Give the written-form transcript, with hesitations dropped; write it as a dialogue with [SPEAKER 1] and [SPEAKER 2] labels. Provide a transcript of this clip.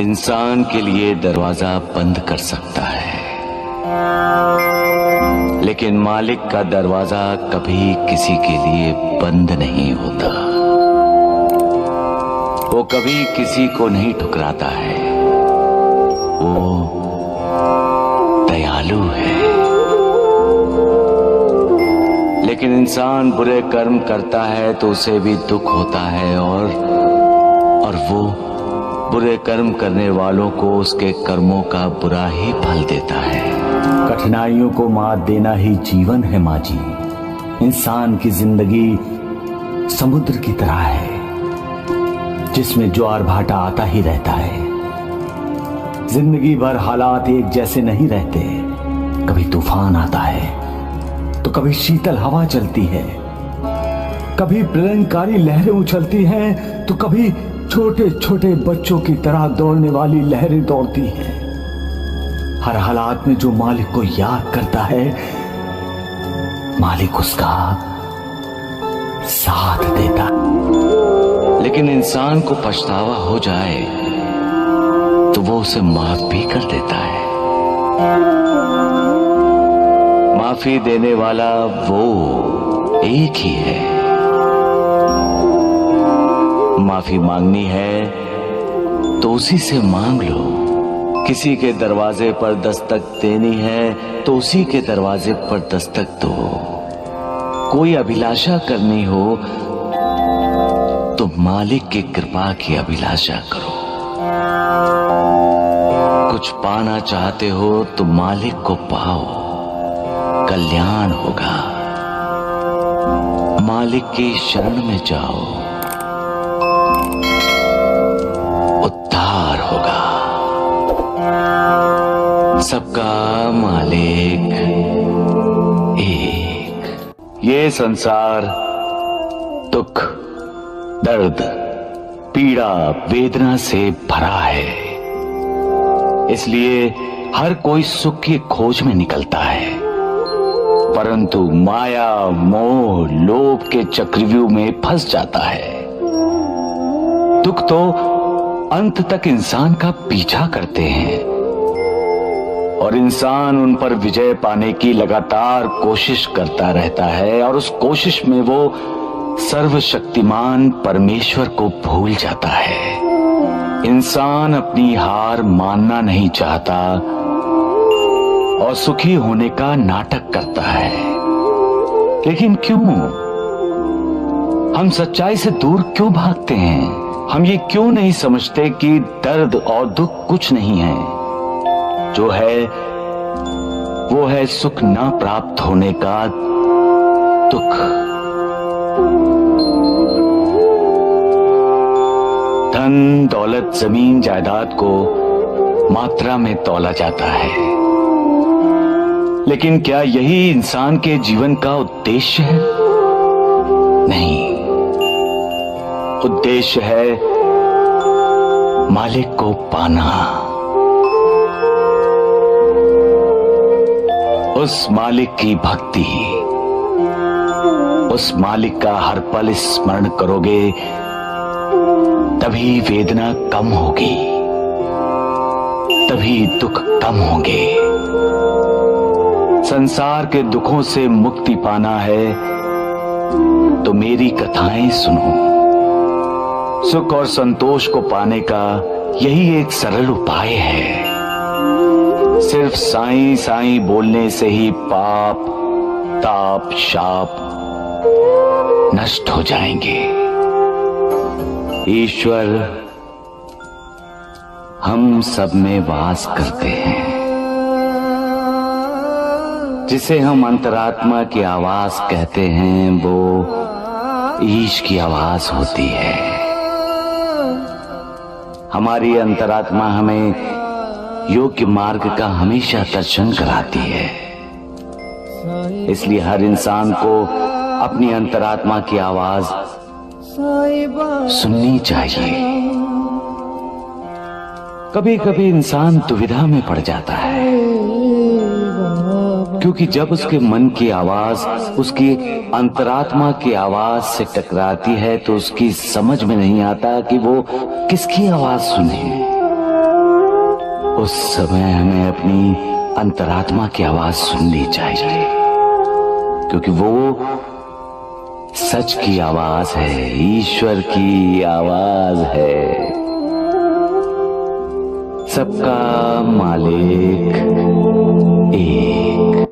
[SPEAKER 1] इंसान के लिए दरवाजा बंद कर सकता है, लेकिन मालिक का दरवाजा कभी किसी के लिए बंद नहीं होता। वो कभी किसी को नहीं ठुकराता है, वो दयालु है। लेकिन इंसान बुरे कर्म करता है तो उसे भी दुख होता है, और वो बुरे कर्म करने वालों को उसके कर्मों का बुरा ही फल देता है।
[SPEAKER 2] कठिनाइयों को मात देना ही जीवन है माँ जी। इंसान की जिंदगी समुद्र की तरह है, जिसमें ज्वार भाटा आता ही रहता है। जिंदगी भर हालात एक जैसे नहीं रहते। कभी तूफान आता है तो कभी शीतल हवा चलती है, कभी प्रलयंकारी लहरें उछलती हैं तो कभी छोटे छोटे बच्चों की तरह दौड़ने वाली लहरें दौड़ती हैं। हर हालात में जो मालिक को याद करता है, मालिक उसका साथ देता।
[SPEAKER 1] लेकिन इंसान को पछतावा हो जाए तो वो उसे माफ भी कर देता है। माफी देने वाला वो एक ही है। माफी मांगनी है तो उसी से मांग लो। किसी के दरवाजे पर दस्तक देनी है तो उसी के दरवाजे पर दस्तक दो। कोई अभिलाषा करनी हो तो मालिक की कृपा की अभिलाषा करो। कुछ पाना चाहते हो तो मालिक को पाओ, कल्याण होगा। मालिक की शरण में जाओ, उद्धार होगा। सबका मालिक एक। ये संसार दुख, दर्द, पीड़ा, वेदना से भरा है। इसलिए हर कोई सुख की खोज में निकलता है, परंतु माया, मोह, लोभ के चक्रव्यूह में फंस जाता है। दुख तो अंत तक इंसान का पीछा करते हैं और इंसान उन पर विजय पाने की लगातार कोशिश करता रहता है, और उस कोशिश में वो सर्वशक्तिमान परमेश्वर को भूल जाता है। इंसान अपनी हार मानना नहीं चाहता और सुखी होने का नाटक करता है। लेकिन क्यों? हम सच्चाई से दूर क्यों भागते हैं? हम ये क्यों नहीं समझते कि दर्द और दुख कुछ नहीं है? जो है वो है सुख ना प्राप्त होने का दुख। धन, दौलत, जमीन, जायदाद को मात्रा में तौला जाता है, लेकिन क्या यही इंसान के जीवन का उद्देश्य है? नहीं, उद्देश्य है मालिक को पाना। उस मालिक की भक्ति, उस मालिक का हर पल स्मरण करोगे तभी वेदना कम होगी, तभी दुख कम होंगे। संसार के दुखों से मुक्ति पाना है तो मेरी कथाएं सुनो। सुख और संतोष को पाने का यही एक सरल उपाय है। सिर्फ साईं साईं बोलने से ही पाप, ताप, शाप नष्ट हो जाएंगे। ईश्वर हम सब में वास करते हैं। जिसे हम अंतरात्मा की आवाज कहते हैं, वो ईश की आवाज होती है। हमारी अंतरात्मा हमें योग्य मार्ग का हमेशा दर्शन कराती है। इसलिए हर इंसान को अपनी अंतरात्मा की आवाज सुननी चाहिए। कभी कभी इंसान दुविधा में पड़ जाता है, क्योंकि जब उसके मन की आवाज उसकी अंतरात्मा की आवाज से टकराती है तो उसकी समझ में नहीं आता कि वो किसकी आवाज सुने। उस समय हमें अपनी अंतरात्मा की आवाज सुननी चाहिए, क्योंकि वो सच की आवाज है, ईश्वर की आवाज है। सबका मालिक एक।